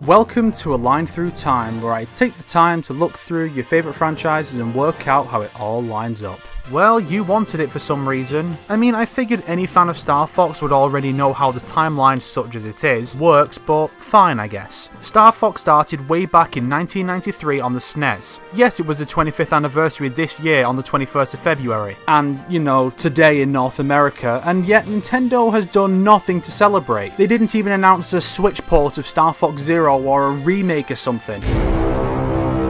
Welcome to A Line Through Time, where I take the time to look through your favourite franchises and work out how it all lines up. Well, you wanted it for some reason. I mean, I figured any fan of Star Fox would already know how the timeline, such as it is, works, but fine, I guess. Star Fox started way back in 1993 on the SNES. Yes, it was the 25th anniversary this year on the 21st of February. And, you know, today in North America, and yet Nintendo has done nothing to celebrate. They didn't even announce a Switch port of Star Fox Zero or a remake or something.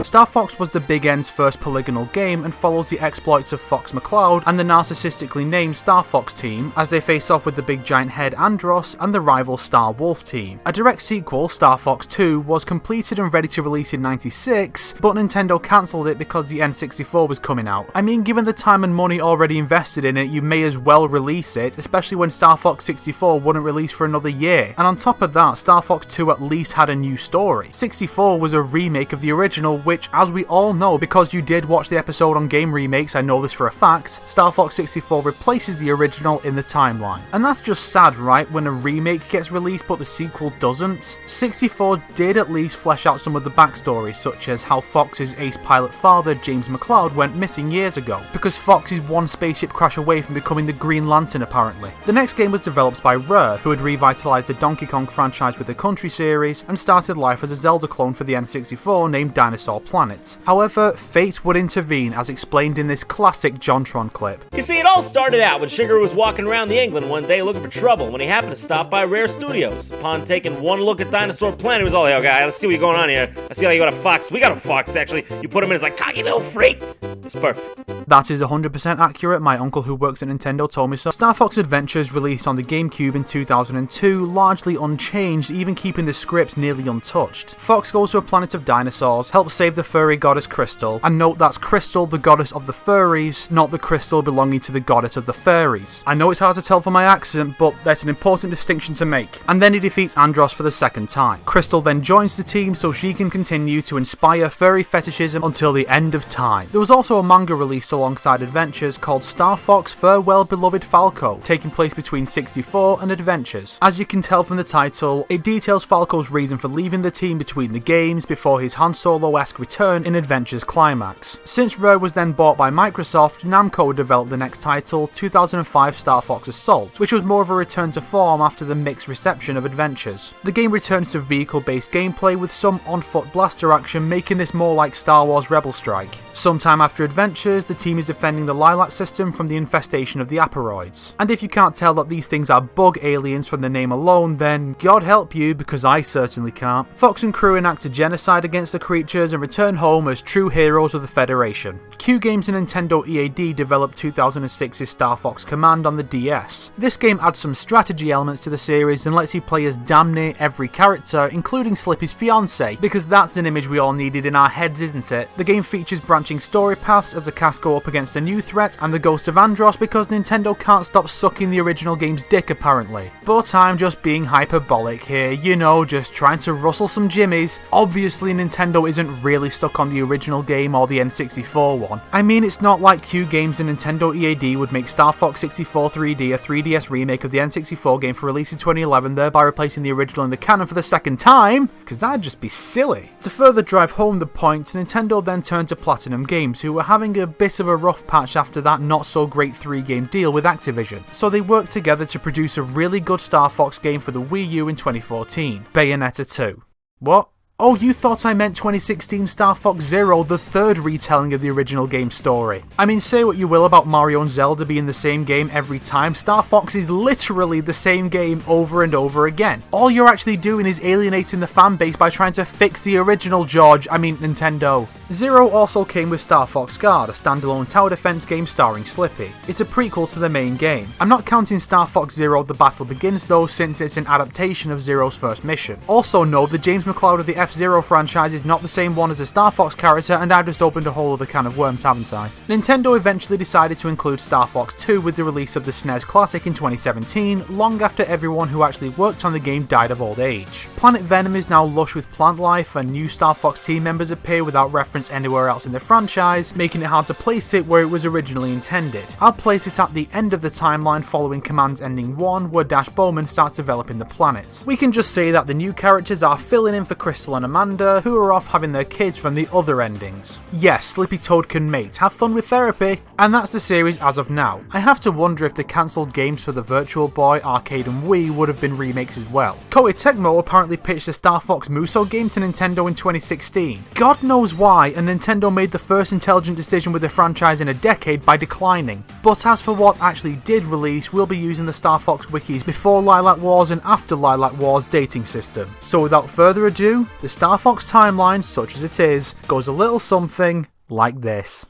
Star Fox was the Big N's first polygonal game and follows the exploits of Fox McCloud and the narcissistically named Star Fox team as they face off with the big giant head Andross and the rival Star Wolf team. A direct sequel, Star Fox 2, was completed and ready to release in '96, but Nintendo cancelled it because the N64 was coming out. I mean, given the time and money already invested in it, you may as well release it, especially when Star Fox 64 wouldn't release for another year. And on top of that, Star Fox 2 at least had a new story. 64 was a remake of the original, which, as we all know, because you did watch the episode on game remakes, I know this for a fact, Star Fox 64 replaces the original in the timeline. And that's just sad, right, when a remake gets released but the sequel doesn't? 64 did at least flesh out some of the backstory, such as how Fox's ace pilot father, James McCloud, went missing years ago, because Fox is one spaceship crash away from becoming the Green Lantern apparently. The next game was developed by Rare, who had revitalized the Donkey Kong franchise with the Country series, and started life as a Zelda clone for the N64 named Dinosaur Planet. However, fate would intervene as explained in this classic JonTron clip. You see, it all started out when Sugar was walking around the England one day looking for trouble when he happened to stop by Rare Studios. Upon taking one look at Dinosaur Planet, he was all, "Hey, guy, let's see what's going on here. I see how you got a fox. We got a fox, actually. You put him in as like, cocky little freak." It's perfect. That is 100% accurate, my uncle who works at Nintendo told me so. Star Fox Adventures released on the GameCube in 2002, largely unchanged, even keeping the script nearly untouched. Fox goes to a planet of dinosaurs, helps save the furry goddess Crystal, and note that's Crystal, the goddess of the furries, not the crystal belonging to the goddess of the fairies. I know it's hard to tell from my accent, but there's an important distinction to make. And then he defeats Andross for the second time. Crystal then joins the team so she can continue to inspire furry fetishism until the end of time. There was also a manga released alongside Adventures called Star Fox Farewell Beloved Falco, taking place between 64 and Adventures. As you can tell from the title, it details Falco's reason for leaving the team between the games before his Han Solo-esque return in Adventures climax. Since Rare was then bought by Microsoft, Namco developed the next title, 2005 Star Fox Assault, which was more of a return to form after the mixed reception of Adventures. The game returns to vehicle-based gameplay with some on-foot blaster action, making this more like Star Wars Rebel Strike. Sometime after Adventures, the team is defending the Lilac system from the infestation of the Aperoids. And if you can't tell that these things are bug aliens from the name alone, then God help you, because I certainly can't. Fox and crew enact a genocide against the creatures and return home as true heroes of the Federation. Q Games and Nintendo EAD developed 2006's Star Fox Command on the DS. This game adds some strategy elements to the series and lets you play as damn near every character, including Slippy's fiancé, because that's an image we all needed in our heads, isn't it? The game features branching story paths as the cast go up against a new threat and the ghost of Andross because Nintendo can't stop sucking the original game's dick apparently. But I'm just being hyperbolic here, you know, just trying to rustle some jimmies. Obviously Nintendo isn't really stuck on the original game or the N64 one. I mean, it's not like Q Games and Nintendo EAD would make Star Fox 64 3D a 3DS remake of the N64 game for release in 2011, thereby replacing the original in the canon for the second time, because that'd just be silly. To further drive home the point, Nintendo then turned to Platinum Games, who were having a bit of a rough patch after that not so great 3-game deal with Activision, so they worked together to produce a really good Star Fox game for the Wii U in 2014, Bayonetta 2. What? Oh, you thought I meant 2016 Star Fox Zero, the third retelling of the original game's story. I mean, say what you will about Mario and Zelda being the same game every time, Star Fox is literally the same game over and over again. All you're actually doing is alienating the fanbase by trying to fix the original, Nintendo. Zero also came with Star Fox Guard, a standalone tower defense game starring Slippy. It's a prequel to the main game. I'm not counting Star Fox Zero The Battle Begins though, since it's an adaptation of Zero's first mission. Also note that James McCloud of the F-Zero franchise is not the same one as a Star Fox character, and I've just opened a whole other can of worms, haven't I? Nintendo eventually decided to include Star Fox 2 with the release of the SNES Classic in 2017, long after everyone who actually worked on the game died of old age. Planet Venom is now lush with plant life, and new Star Fox team members appear without reference reference anywhere else in the franchise, making it hard to place it where it was originally intended. I'll place it at the end of the timeline following Command's Ending 1, where Dash Bowman starts developing the planet. We can just say that the new characters are filling in for Crystal and Amanda, who are off having their kids from the other endings. Yes, Slippy Toad can mate, have fun with therapy, and that's the series as of now. I have to wonder if the cancelled games for the Virtual Boy, Arcade and Wii would have been remakes as well. Koei Tecmo apparently pitched the Star Fox Musou game to Nintendo in 2016. God knows why, and Nintendo made the first intelligent decision with the franchise in a decade by declining. But as for what actually did release, we'll be using the Star Fox wikis before Lilac Wars and after Lilac Wars dating system. So without further ado, the Star Fox timeline, such as it is, goes a little something like this.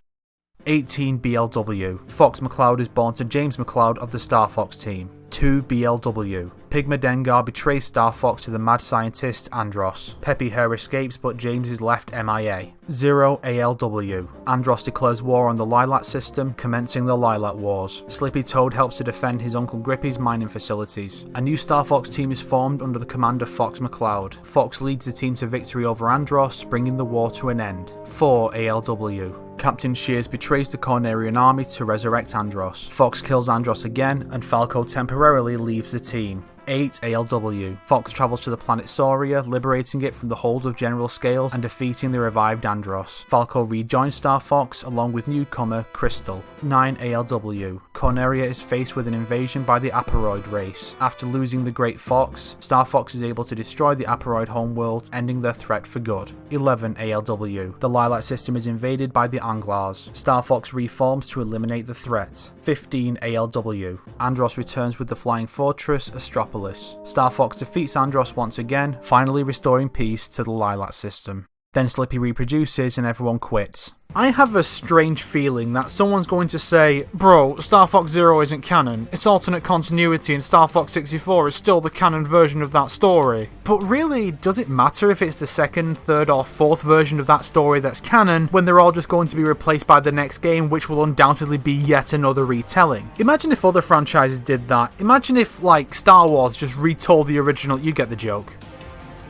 18 BLW. Fox McCloud is born to James McCloud of the Star Fox team. 2 BLW. Pigma Dengar betrays Star Fox to the mad scientist Andros. Peppy Hare escapes, but James is left MIA. 0 ALW. Andros declares war on the Lilac system, commencing the Lilac Wars. Slippy Toad helps to defend his Uncle Grippy's mining facilities. A new Star Fox team is formed under the command of Fox McCloud. Fox leads the team to victory over Andros, bringing the war to an end. 4 ALW. Captain Shears betrays the Cornerian army to resurrect Andros. Fox kills Andros again, and Falco temporarily leaves the team. 8 ALW. Fox travels to the planet Sauria, liberating it from the hold of General Scales and defeating the revived Andros. Falco rejoins Star Fox along with newcomer Crystal. 9 ALW. Corneria is faced with an invasion by the Aparoid race. After losing the Great Fox, Star Fox is able to destroy the Aparoid homeworld, ending their threat for good. 11 ALW. The Lilac system is invaded by the Anglars. Star Fox reforms to eliminate the threat. 15 ALW. Andros returns with the Flying Fortress, Astropolis. Star Fox defeats Andros once again, finally restoring peace to the Lilac system. Then Slippy reproduces and everyone quits. I have a strange feeling that someone's going to say, bro, Star Fox Zero isn't canon, it's alternate continuity and Star Fox 64 is still the canon version of that story. But really, does it matter if it's the second, third or fourth version of that story that's canon, when they're all just going to be replaced by the next game, which will undoubtedly be yet another retelling? Imagine if other franchises did that. Imagine if, like, Star Wars just retold the original, you get the joke.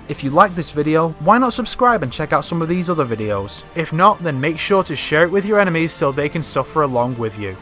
If you like this video, why not subscribe and check out some of these other videos? If not, then make sure to share it with your enemies so they can suffer along with you.